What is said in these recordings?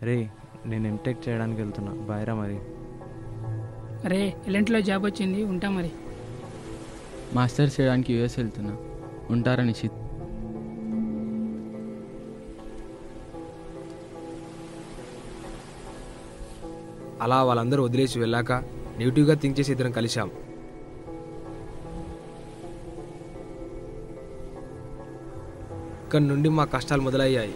రే నేను ఎంటెక్ చేయడానికి వెళ్తున్నా, బాయ్రా మరి. అరే ఎలాంటిలో జాబ్ వచ్చింది, ఉంటా మరి. మాస్టర్స్ చేయడానికి యూఎస్ వెళ్తున్నా, ఉంటారా నిశ్చిత్? అలా వాళ్ళందరూ వదిలేసి వెళ్ళాక నెగిటివ్గా థింక్ చేసి ఇద్దరం కలిశాం. ఇక్కడి నుండి మా కష్టాలు మొదలయ్యాయి.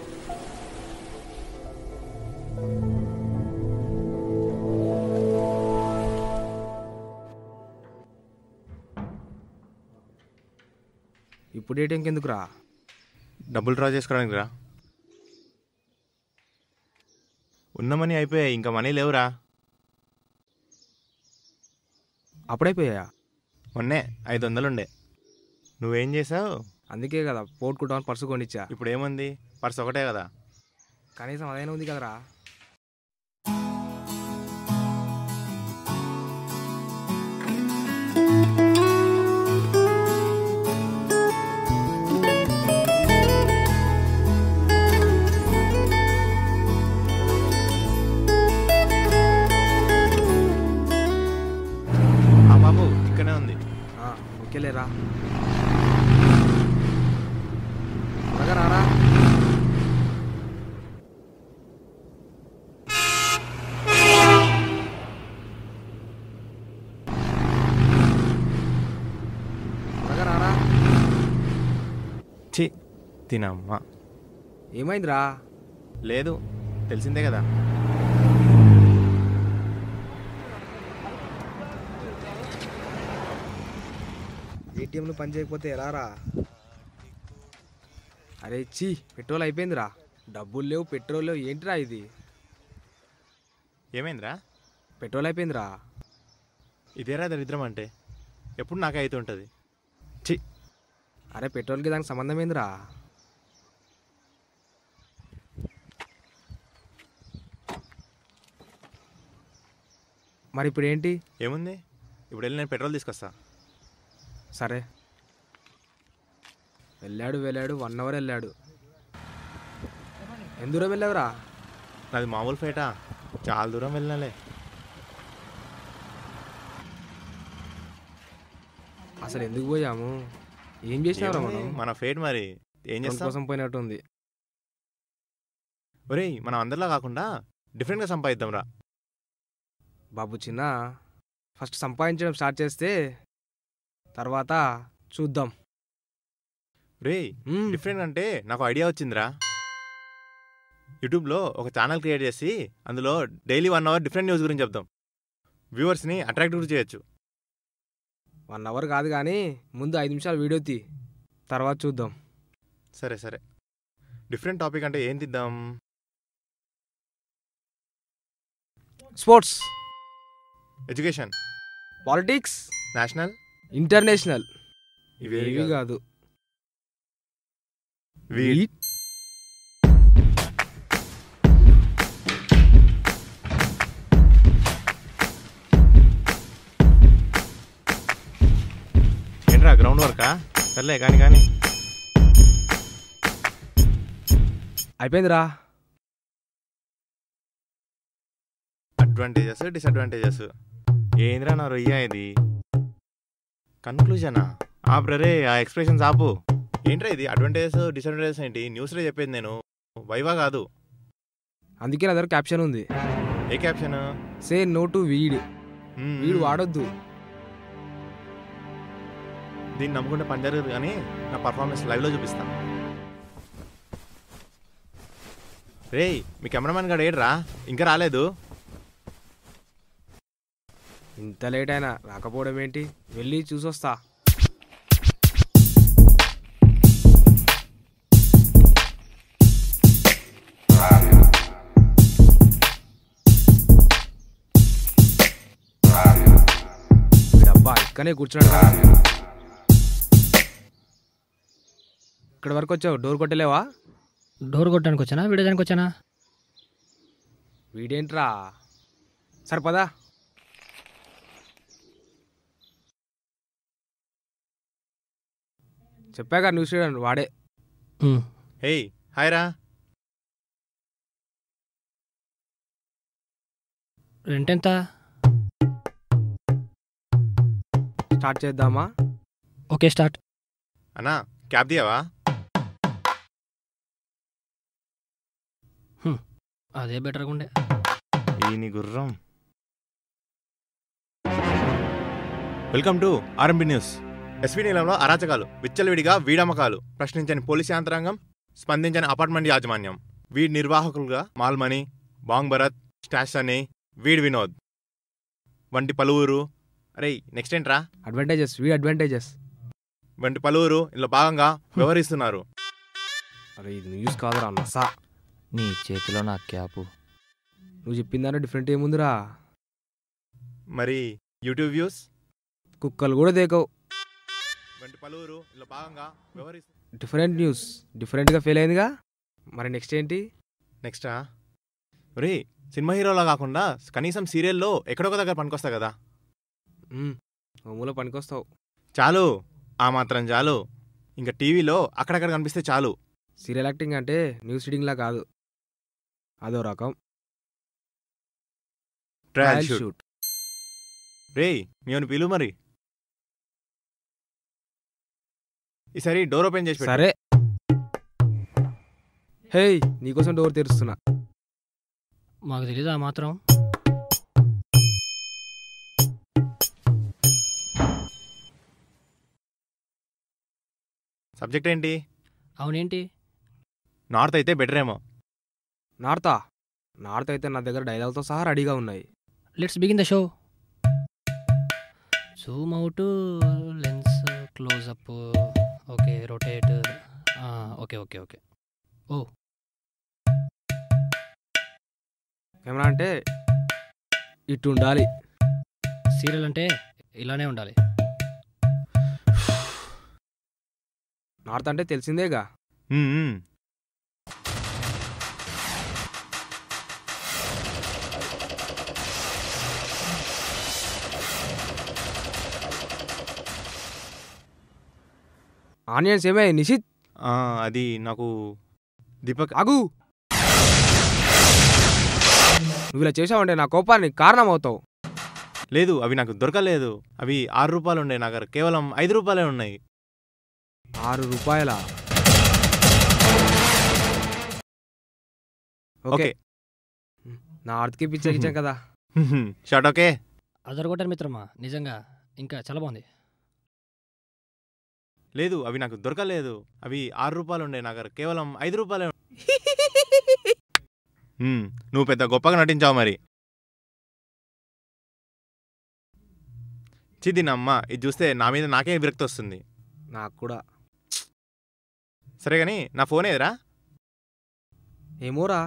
ఇప్పుడు ఏటీఎంకి ఎందుకురా? డబ్బులు డ్రా చేసుకోవడానికి రా. ఉన్న మనీ అయిపోయాయి, ఇంకా మనీ లేవురా. అప్పుడైపోయా? మొన్నే 500 ఉండే. నువ్వేం చేసావు? అందుకే కదా పోట్టుకుంటామని పర్సు కొనిచ్చా. ఇప్పుడు ఏముంది? పర్సు ఒకటే కదా. కనీసం అదైనా ఉంది కదరా. బాబు ఇక్కడే ఉంది. ఓకేలేరా, త్వరగా రారా. త్వరగా రారా. ఛీ తినమ్మా. ఏమైందిరా? లేదు, తెలిసిందే కదా. ఏటీఎంలు పని చేయకపోతే ఎలా రా? అరే చీ, పెట్రోల్ అయిపోయిందిరా. డబ్బులు లేవు, పెట్రోల్ లేవు, ఏంటిరా ఇది? ఏమైందిరా? పెట్రోల్ అయిపోయిందిరా. ఇదేరా దరిద్రం అంటే, ఎప్పుడు నాకే అవుతుంటుంది. ఛీ. అరే పెట్రోల్కి దానికి సంబంధం ఏందిరా? మరి ఇప్పుడు ఏంటి? ఏముంది, ఇప్పుడు వెళ్ళి నేను పెట్రోల్ తీసుకొస్తా. సరే. వెళ్ళాడు 1 అవర్ వెళ్ళాడు. ఎంత దూరం వెళ్ళావురా? నాది మామూలు ఫేటా, చాలా దూరం వెళ్ళినాలే. అసలు ఎందుకు పోయాము? ఏం చేసినావురా మనం? మన ఫేట్ మరి, ఏం చేస్తాం? కోసం పోయినట్టుంది. ఒరేయ్, మనం అందరిలా కాకుండా డిఫరెంట్గా సంపాదిద్దాం రా. బాబు చిన్న, ఫస్ట్ సంపాదించడం స్టార్ట్ చేస్తే తర్వాత చూద్దాం. రేయ్, డిఫరెంట్ అంటే నాకు ఐడియా వచ్చిందిరా. యూట్యూబ్లో ఒక ఛానల్ క్రియేట్ చేసి అందులో డైలీ 1 అవర్ డిఫరెంట్ న్యూస్ గురించి చెప్దాం. వ్యూవర్స్ని అట్రాక్టివ్ చేయొచ్చు. 1 అవర్ కాదు కానీ ముందు 5 నిమిషాలు వీడియో తీ, తర్వాత చూద్దాం. సరే సరే. డిఫరెంట్ టాపిక్ అంటే ఏం తీద్దాం? Sports, education, politics, national, international. ఇవేవి కాదు. ఏంట్రా గ్రౌండ్ వర్కా? సర్లే కానీ కానీ అయిపోయిందిరా. Advantages, disadvantages. ఏంద్రా నా రొయ్యా ఇది? కన్క్లూజనా? ఆపరే, ఆ ఎక్స్ప్రెషన్స్ ఆపు. ఏంట్రా ఇది? అడ్వాంటేజెస్ డిసడ్వాంటేజెస్ ఏంటి? న్యూస్లో చెప్పేది నేను, వైవా కాదు. అందుకే నా దగ్గర క్యాప్షన్ ఉంది. ఏ caption? Say no to weed. వీడు వాడొద్దు. దీన్ని నమ్ముకుంటే పని జరగదు, కానీ నా పర్ఫార్మెన్స్ లైవ్లో చూపిస్తా. రేయ్, మీ కెమెరామెన్ గారు ఏడ్రా? ఇంకా రాలేదు? ఇంత లేట్ అయినా రాకపోవడం ఏంటి? వెళ్ళి చూసొస్తా. వీడబ్బా ఇక్కడనే కూర్చున్నాడు కదా. ఇక్కడ వరకు వచ్చావు, డోర్ కొట్టలేవా? డోర్ కొట్టడానికి వచ్చానా విడడానికి వచ్చానా? వీడేంట్రా? సరే పదా. చెప్పాక న్యూస్ రీడర్ వాడే. హేయ్ హాయ్ రా. రెంట్ ఎంత? స్టార్ట్ చేద్దామా? Okay start. అన్నా క్యాబ్ దియావా? అదే బెటర్గా ఉండే. ఈ గుర్రం. Welcome to RMB news. SP నీలంలో అరాచకాలు, విచ్చలవిడిగా వీడమ్మకాలు, ప్రశ్నించని పోలీసు యంత్రాంగం, స్పందించని అపార్ట్మెంట్ యాజమాన్యం, వీడి నిర్వాహకులుగా మాల్మణి, బాంగ్ భరత్, స్టాష్ అని, వీడి వినోద్ వంటి పలువురు. అరే నెక్స్ట్ ఏంట్రా? అడ్వాంటేజెస్ వంటి పలువురు ఇందులో భాగంగా వ్యవహరిస్తున్నారు. అరే ఇది న్యూస్ కాదురా నసా. నీ చేతిలో నా క్యాపు. నువ్వు చెప్పిందానే డిఫరెంట్ ఏముందిరా? మరి యూట్యూబ్ వ్యూస్, కుక్కలు కూడా దేకవు. వంటి పలువురు ఇందులో భాగంగా వ్యవహరిస్తున్నారు. డిఫరెంట్ న్యూస్ డిఫరెంట్గా ఫెయిల్ అయిందిగా. మరి నెక్స్ట్ ఏంటి? నెక్స్టా? రే సినిమా హీరోలా కాకుండా కనీసం సీరియల్లో ఎక్కడొక దగ్గర పనికొస్తా కదా. మూల పనికొస్తావు. చాలు, ఆ మాత్రం చాలు. ఇంకా టీవీలో అక్కడక్కడ కనిపిస్తే చాలు. సీరియల్ యాక్టింగ్ అంటే న్యూస్ రీడింగ్లా కాదు, అదో రకం. Trial shoot. రే నేను పిలువు మరి. ఈసారి డోర్ ఓపెన్ చేసి పెట్టు. సరే. హేయ్ నీకోసం డోర్ తెరుస్తున్నా. మాకు తెలీదా మాత్రం? సబ్జెక్ట్ ఏంటి? అవునేంటి? నార్త్ అయితే బెటర్ ఏమో. నార్త్ అయితే నా దగ్గర డైలాగ్తో సహా రెడీగా ఉన్నాయి. Let's begin the show. Zoom out, lens closeup, okay rotate, okay okay okay. ఓ కెమెరా అంటే ఇటు ఉండాలి. సీరియల్ అంటే ఇలానే ఉండాలి. నార్త్ అంటే తెలిసిందేగా. ఆనియన్స్ ఏమే నిషిత్? అది నాకు దీపక్. ఆగు, నువ్వు ఇలా చేసావంటే నా కోపానికి కారణం అవుతావు. లేదు అవి నాకు దొరకలేదు. అవి 6 రూపాయలు ఉండే, నా దగ్గర కేవలం 5 రూపాయలే ఉన్నాయి. 6 రూపాయల? ఓకే, నా ఆర్తికి పిచ్చాకిచ్చాం కదా. Short okay. అదర్ కొట్టారు మిత్రమా, నిజంగా ఇంకా చాలా బాగుంది. లేదు అవి నాకు దొరకలేదు. అవి 6 రూపాయలు ఉండే, నా దగ్గర కేవలం 5 రూపాయలే. నువ్వు పెద్ద గొప్పగా నటించావు మరి. చిదినమ్మ, ఇది చూస్తే నా మీద నాకే విరక్తి వస్తుంది. నాకు కూడా. సరే కానీ నా ఫోన్ ఏదిరా? ఏమోరా.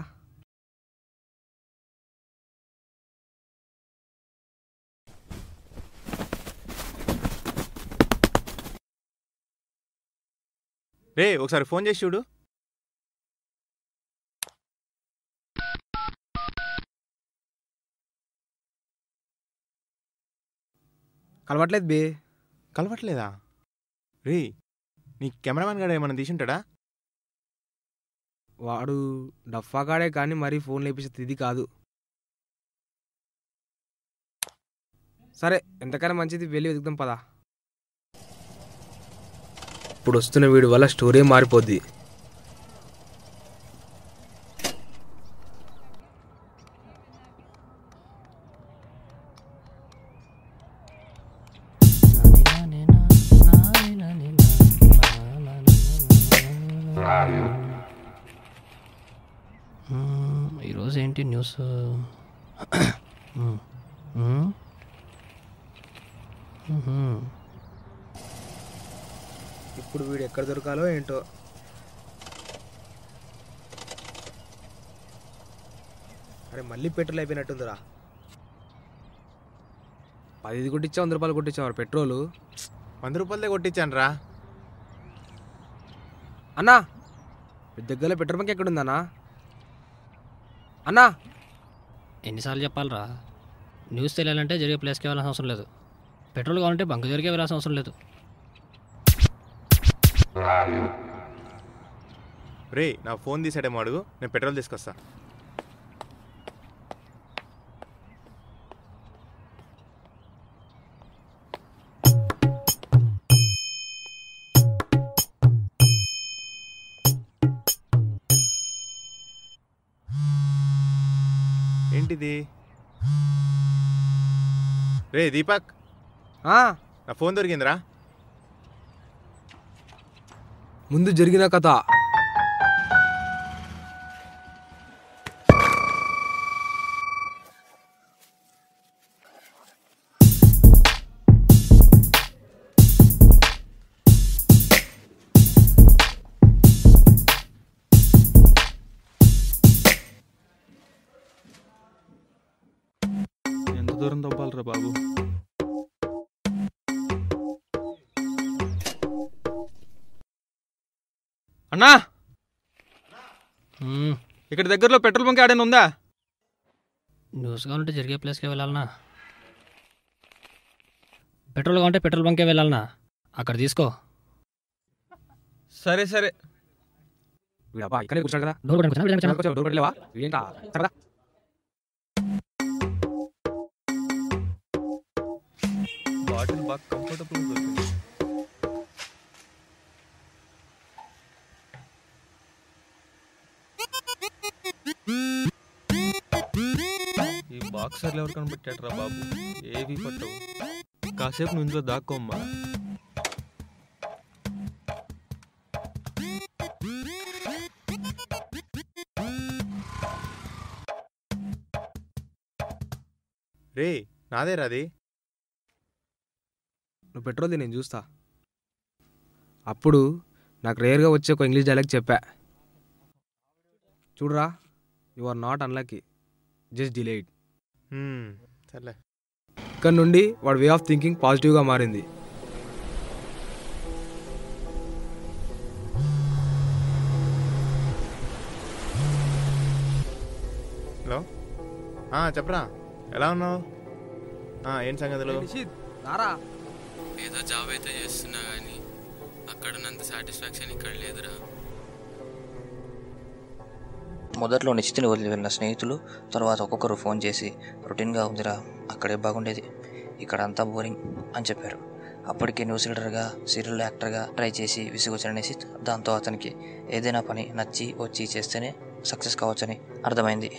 రే ఒకసారి ఫోన్ చేసి చూడు. కలవట్లేదు బే. కలవట్లేదా? రే నీ కెమెరామెన్ గారు ఏమన్నా తీసుంటాడా? వాడు డఫాగాడే కానీ మరీ ఫోన్ లేపించేది ఇది కాదు. సరే ఎంతకైనా మంచిది, వెళ్ళి వెతుకుదాం పదా. ఇప్పుడు వస్తున్న వీడి వల్ల స్టోరీ మారిపోద్ది. ఈరోజు ఏంటి న్యూస్? ఇప్పుడు వీడు ఎక్కడ దొరకాలో ఏంటో. అరే మళ్ళీ పెట్రోల్ అయిపోయినట్టుందిరా. 10 కొట్టించా, 100 రూపాయలు కొట్టించావు పెట్రోలు. 100 రూపాయలదే కొట్టించాను రా. అన్నా మీ దగ్గరలో పెట్రోల్ బంక్ ఎక్కడుందన్నా? అన్నా ఎన్నిసార్లు చెప్పాలరా? న్యూస్ తెలియాలంటే జరిగే ప్లేస్కి వెళ్ళాల్సిన అవసరం లేదు. పెట్రోల్ కావాలంటే బంక్ జరిగే వెళ్ళాల్సిన అవసరం లేదు. రే నా ఫోన్ తీసాడేమో అడుగు, నేను పెట్రోల్ తీసుకొస్తా. ఏంటిది? రే దీపక్, నా ఫోన్ దొరికిందిరా. ముందు జరిగిన కథ. ఎంత దూరం తవ్వాలరా బాబు? అన్నా, మ్మ్. ఇక్కడ దగ్గరలో పెట్రోల్ బంక్ ఆడైనా ఉందా? న్యూస్ కావాలంటే జరిగే ప్లేస్కే వెళ్ళాలనా? పెట్రోల్ కావాలంటే పెట్రోల్ బంకే వెళ్ళాలనా? అక్కడ తీసుకో. సరే సరే. వీడబ్బా ఇక్కడే కూర్చోడు కదా. డోర్ కొట్టండి, కూర్చోండి, కూర్చోండి. డోర్ కొట్టలేవా? ఏంటా సరదా. బాటిల్ బాగా కంఫర్టబుల్ దొరికింది. ఈ బాక్సర్లు ఎవరు కనిపెట్టాడరా బాబు? ఏవి పట్టవు. కాసేపు నువ్వు ఇందులో దాక్కోమ్మా. రే నాదేరా అది. నువ్వు పెట్రోల్ది నేను చూస్తా. అప్పుడు నాకు రేర్గా వచ్చే ఒక ఇంగ్లీష్ డైలాగ్ చెప్పా. చూడరా, you are not unlucky, just delayed. సర్లే. ఇక్కడ నుండి వాడి వే ఆఫ్ థింకింగ్ పాజిటివ్గా మారింది. హలో, చెప్పరా, ఎలా ఉన్నావు? ఏంటి సంగతులు? రారా. ఏదో జాబ్ అయితే చేస్తున్నా కానీ అక్కడున్నంత సాటిస్ఫాక్షన్ ఇక్కడ లేదురా. మొదట్లో నిశ్చితిని వదిలి వెళ్ళిన స్నేహితులు తర్వాత ఒక్కొక్కరు ఫోన్ చేసి రొటీన్గా ఉందిరా, అక్కడే బాగుండేది, ఇక్కడ అంతా బోరింగ్ అని చెప్పారు. అప్పటికే న్యూస్ రీడర్గా, సీరియల్ యాక్టర్గా ట్రై చేసి విసుగొచ్చిన నిశ్చిత్ దాంతో అతనికి ఏదైనా పని నచ్చి వచ్చి చేస్తేనే సక్సెస్ కావచ్చని అర్థమైంది.